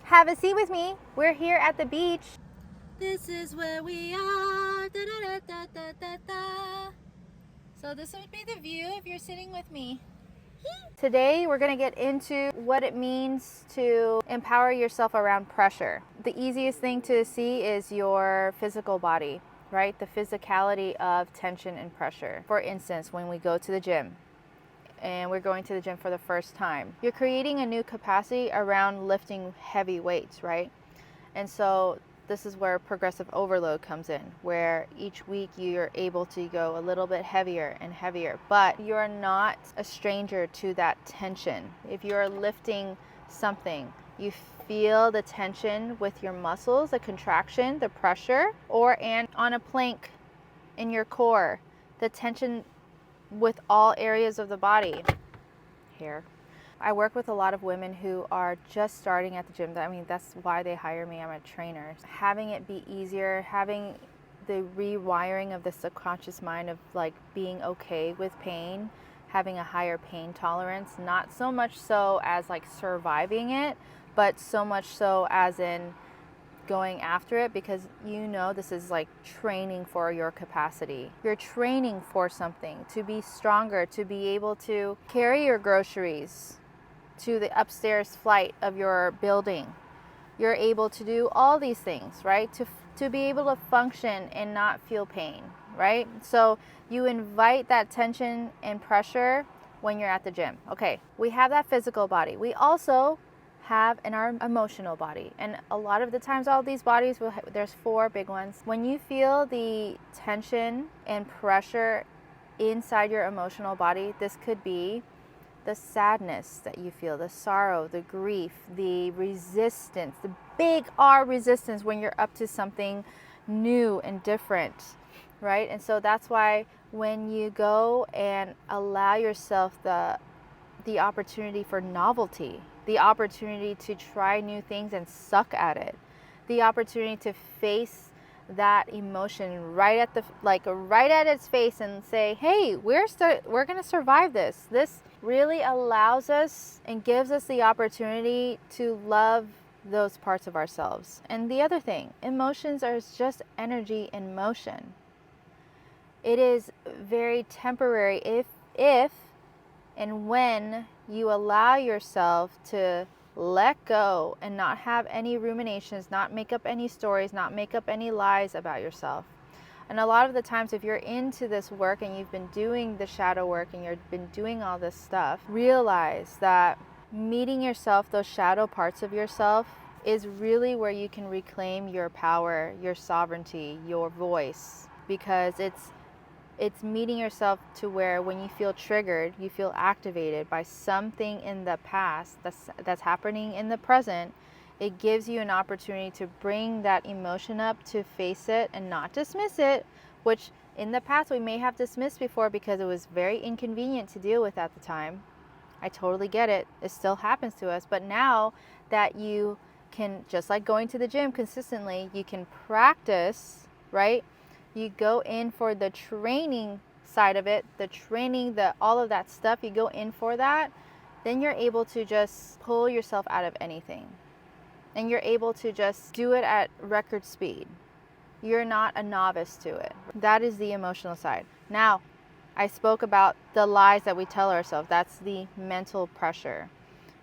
Have a seat with me. We're here at the beach. This is where we are. Da, da, da, da, da, da. So this would be the view if you're sitting with me. Today we're going to get into what it means to empower yourself around pressure. The easiest thing to see is your physical body, right? The physicality of tension and pressure. For instance, when we go to the gym and we're going to the gym for the first time, you're creating a new capacity around lifting heavy weights, right? And so this is where progressive overload comes in, where each week you're able to go a little bit heavier and heavier, but you're not a stranger to that tension. If you're lifting something, you feel the tension with your muscles, the contraction, the pressure, and on a plank in your core, the tension with all areas of the body. Here. I work with a lot of women who are just starting at the gym. I mean, that's why they hire me. I'm a trainer. Having it be easier, having the rewiring of the subconscious mind of like being okay with pain, having a higher pain tolerance, not so much so as like surviving it, but so much so as in going after it, because you know this is like training for your capacity. You're training for something, to be stronger, to be able to carry your groceries to the upstairs flight of your building. You're able to do all these things, right? To be able to function and not feel pain, right? So you invite that tension and pressure when you're at the gym. Okay, we have that physical body. We also have in our emotional body. And a lot of the times, all these bodies, there's 4 big ones. When you feel the tension and pressure inside your emotional body, this could be the sadness that you feel, the sorrow, the grief, the resistance, the big R resistance when you're up to something new and different, right? And so that's why when you go and allow yourself the opportunity for novelty, the opportunity to try new things and suck at it, the opportunity to face that emotion right at its face and say, hey, we're going to survive this. This really allows us and gives us the opportunity to love those parts of ourselves. And the other thing, emotions are just energy in motion. It is very temporary if and when you allow yourself to let go and not have any ruminations, not make up any stories, not make up any lies about yourself. And a lot of the times, if you're into this work and you've been doing the shadow work and you've been doing all this stuff, realize that meeting yourself, those shadow parts of yourself, is really where you can reclaim your power, your sovereignty, your voice, because it's meeting yourself to where when you feel triggered, you feel activated by something in the past that's happening in the present. It gives you an opportunity to bring that emotion up, to face it and not dismiss it, which in the past we may have dismissed before because it was very inconvenient to deal with at the time. I totally get it. It still happens to us. But now that you can, just like going to the gym consistently, you can practice, right? You go in for the training side of it, the training, all of that stuff, you go in for that, then you're able to just pull yourself out of anything. And you're able to just do it at record speed. You're not a novice to it. That is the emotional side. Now, I spoke about the lies that we tell ourselves. That's the mental pressure.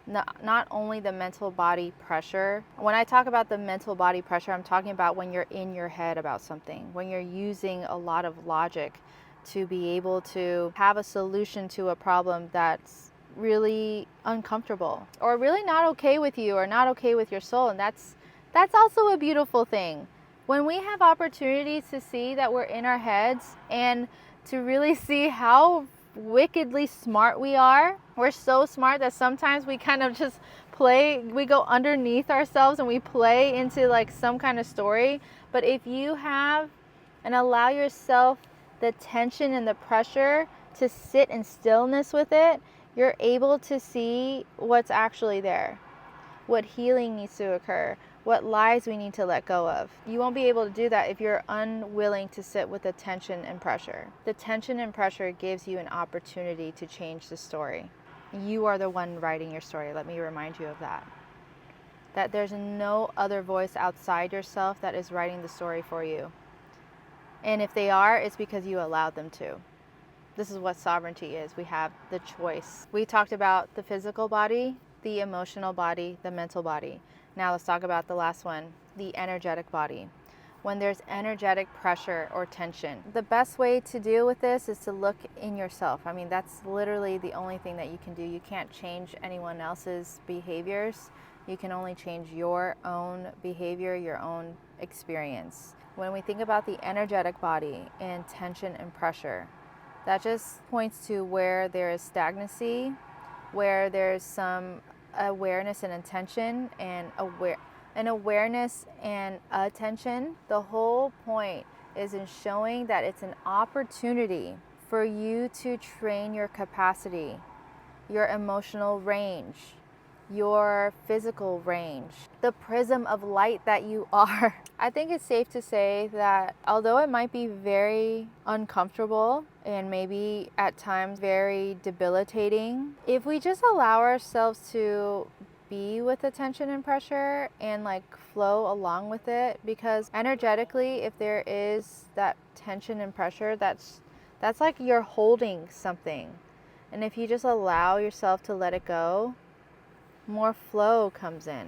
Not only the mental body pressure. When I talk about the mental body pressure, I'm talking about when you're in your head about something, when you're using a lot of logic to be able to have a solution to a problem that's really uncomfortable or really not okay with you or not okay with your soul. And that's also a beautiful thing. When we have opportunities to see that we're in our heads and to really see how wickedly smart we are. We're so smart that sometimes we kind of just we go underneath ourselves and we play into like some kind of story. But if you have and allow yourself the tension and the pressure to sit in stillness with it, you're able to see what's actually there, what healing needs to occur, what lies we need to let go of. You won't be able to do that if you're unwilling to sit with the tension and pressure. The tension and pressure gives you an opportunity to change the story. You are the one writing your story. Let me remind you of that. that there's no other voice outside yourself that is writing the story for you. And if they are, it's because you allowed them to. This is what sovereignty is. We have the choice. We talked about the physical body, the emotional body, the mental body. Now let's talk about the last one, the energetic body. When there's energetic pressure or tension, the best way to deal with this is to look in yourself. I mean, that's literally the only thing that you can do. You can't change anyone else's behaviors. You can only change your own behavior, your own experience. When we think about the energetic body and tension and pressure, that just points to where there is stagnancy, where there's some awareness and intention and awareness and attention. The whole point is in showing that it's an opportunity for you to train your capacity, your emotional range, your physical range, the prism of light that you are. I think it's safe to say that although it might be very uncomfortable and maybe at times very debilitating, if we just allow ourselves to be with the tension and pressure and like flow along with it, because energetically, if there is that tension and pressure, that's like you're holding something. And if you just allow yourself to let it go, more flow comes in,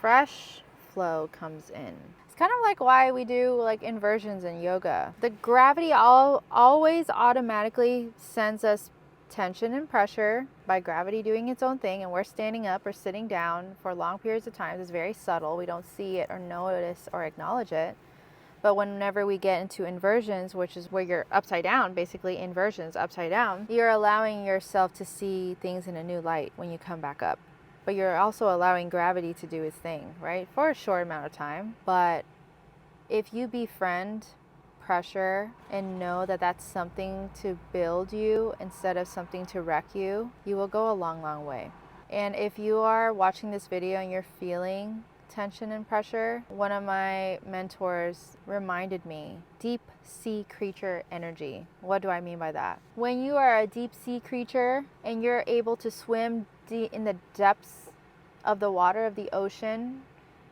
fresh flow comes in. It's kind of like why we do like inversions in yoga. The gravity always automatically sends us tension and pressure by gravity doing its own thing, and we're standing up or sitting down for long periods of time. It's very subtle. We don't see it or notice or acknowledge it. But whenever we get into inversions, which is where you're upside down, basically inversions upside down, you're allowing yourself to see things in a new light when you come back up. But you're also allowing gravity to do its thing, right? For a short amount of time. But if you befriend pressure and know that that's something to build you instead of something to wreck you, you will go a long, long way. And if you are watching this video and you're feeling tension and pressure, one of my mentors reminded me, deep sea creature energy. What do I mean by that? When you are a deep sea creature and you're able to swim in the depths of the water of the ocean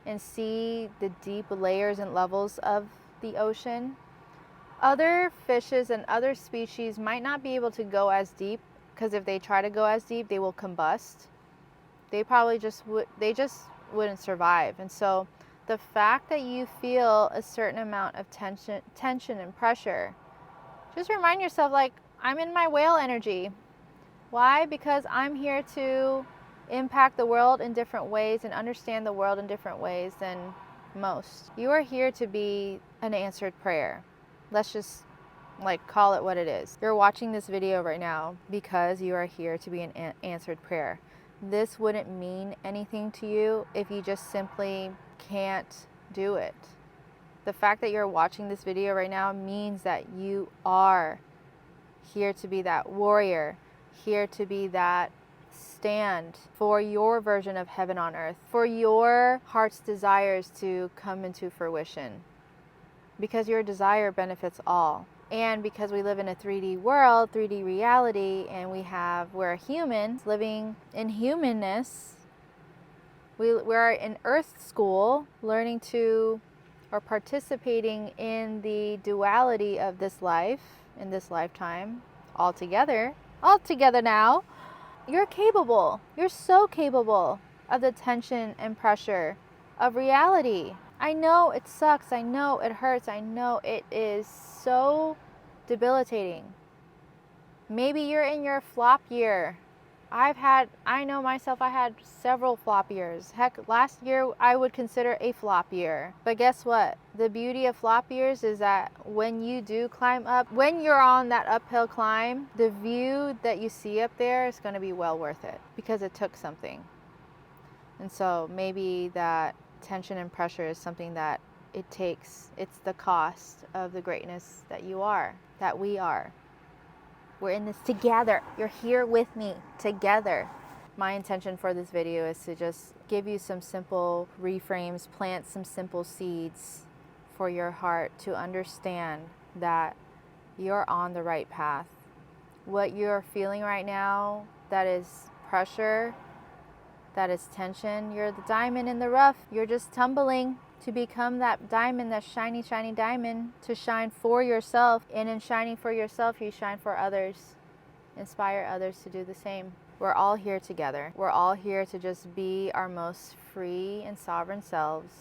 and see the deep layers and levels of the ocean, other fishes and other species might not be able to go as deep, because if they try to go as deep, they will combust. They probably just wouldn't survive. And so the fact that you feel a certain amount of tension and pressure, just remind yourself, like, I'm in my whale energy. Why? Because I'm here to impact the world in different ways and understand the world in different ways than most. You are here to be an answered prayer. Let's just like call it what it is. You're watching this video right now because you are here to be an answered prayer. This wouldn't mean anything to you if you just simply can't do it. The fact that you're watching this video right now means that you are here to be that warrior, here to be that stand for your version of heaven on earth, for your heart's desires to come into fruition. Because your desire benefits all. And because we live in a 3D world, 3D reality, and we're humans living in humanness, we're in Earth school learning to, or participating in the duality of this life, in this lifetime, all together now. You're capable. You're so capable of the tension and pressure of reality. I know it sucks. I know it hurts. I know it is so debilitating. Maybe you're in your flop year. I know myself, I had several flop years. Heck, last year I would consider a flop year. But guess what? The beauty of flop years is that when you do climb up, when you're on that uphill climb, the view that you see up there is going to be well worth it because it took something. And so maybe that tension and pressure is something that it takes. It's the cost of the greatness that you are, that we are. We're in this together. You're here with me together. My intention for this video is to just give you some simple reframes, plant some simple seeds for your heart to understand that you're on the right path. What you're feeling right now, that is pressure, that is tension. You're the diamond in the rough. You're just tumbling to become that diamond, that shiny, shiny diamond, to shine for yourself. And in shining for yourself, you shine for others. Inspire others to do the same. We're all here together. We're all here to just be our most free and sovereign selves.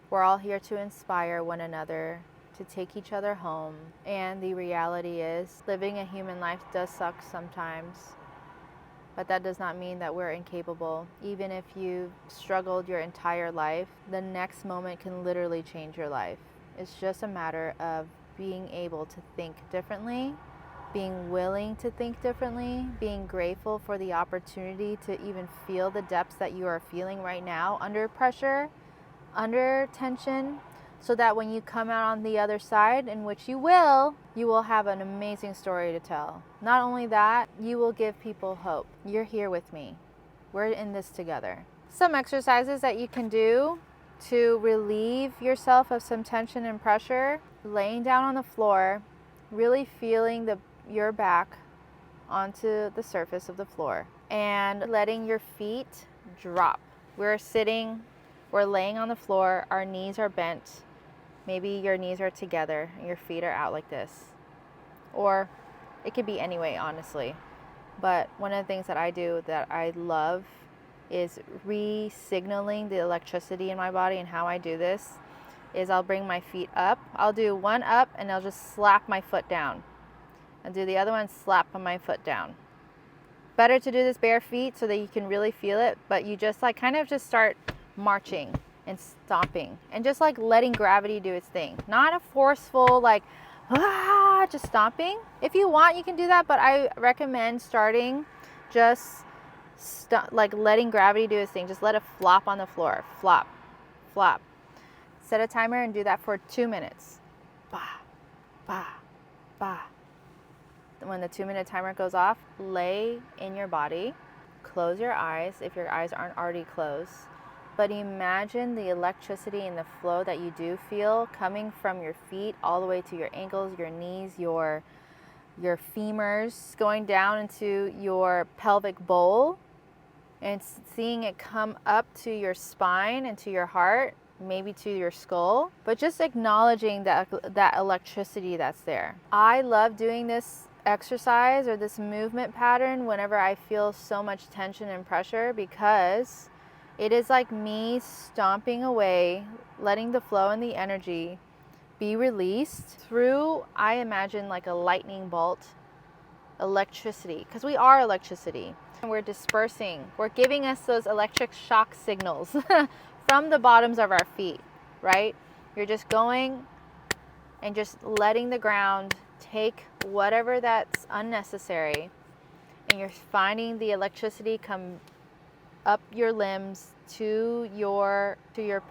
We're all here to inspire one another, to take each other home. And the reality is, living a human life does suck sometimes. But that does not mean that we're incapable. Even if you've struggled your entire life, the next moment can literally change your life. It's just a matter of being able to think differently, being willing to think differently, being grateful for the opportunity to even feel the depths that you are feeling right now under pressure, under tension, so that when you come out on the other side, in which you will have an amazing story to tell. Not only that, you will give people hope. You're here with me. We're in this together. Some exercises that you can do to relieve yourself of some tension and pressure: laying down on the floor, really feeling your back onto the surface of the floor, and letting your feet drop. We're laying on the floor, our knees are bent. Maybe your knees are together and your feet are out like this. Or it could be any way, honestly. But one of the things that I do that I love is re-signaling the electricity in my body. And how I do this is I'll bring my feet up. I'll do one up and I'll just slap my foot down. I'll do the other one, slap my foot down. Better to do this bare feet so that you can really feel it, but you just kind of just start marching and stomping and just letting gravity do its thing. Not a forceful just stomping. If you want, you can do that, but I recommend starting just letting gravity do its thing. Just let it flop on the floor. Flop, flop. Set a timer and do that for 2 minutes. Bah, bah, bah. When the 2-minute timer goes off, lay in your body. Close your eyes if your eyes aren't already closed. But imagine the electricity and the flow that you do feel coming from your feet all the way to your ankles, your knees, your femurs, going down into your pelvic bowl, and seeing it come up to your spine and to your heart, maybe to your skull, but just acknowledging that electricity that's there. I love doing this exercise or this movement pattern whenever I feel so much tension and pressure, because it is like me stomping away, letting the flow and the energy be released through, I imagine, like a lightning bolt, electricity, because we are electricity. And we're dispersing, we're giving us those electric shock signals from the bottoms of our feet, right? You're just going and just letting the ground take whatever that's unnecessary, and you're finding the electricity come up your limbs to your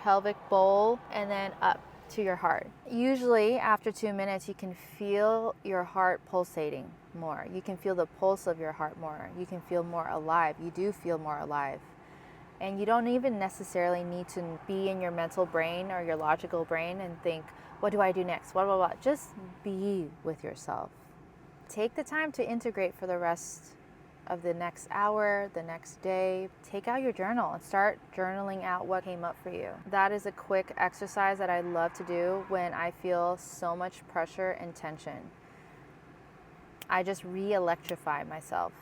pelvic bowl and then up to your heart. Usually after 2 minutes you can feel your heart pulsating more. You can feel the pulse of your heart more. You can feel more alive. You do feel more alive. And you don't even necessarily need to be in your mental brain or your logical brain and think, what do I do next? Blah, blah, blah. Just be with yourself. Take the time to integrate for the rest of the next hour, the next day. Take out your journal and start journaling out what came up for you. That is a quick exercise that I love to do when I feel so much pressure and tension. I just re-electrify myself.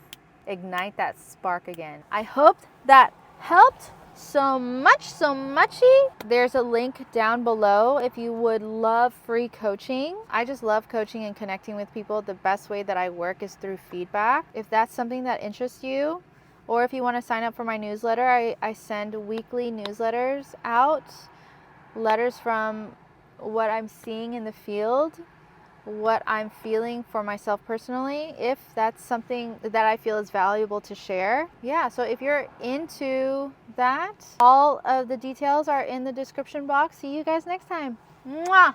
Ignite that spark again. I hope that helped so muchy. There's a link down below if you would love free coaching. I just love coaching and connecting with people. The best way that I work is through feedback. If that's something that interests you, or if you want to sign up for my newsletter, I send weekly newsletters out, letters from what I'm seeing in the field, what I'm feeling for myself personally, if that's something that I feel is valuable to share. Yeah, so if you're into that, all of the details are in the description box. See you guys next time. Mwah!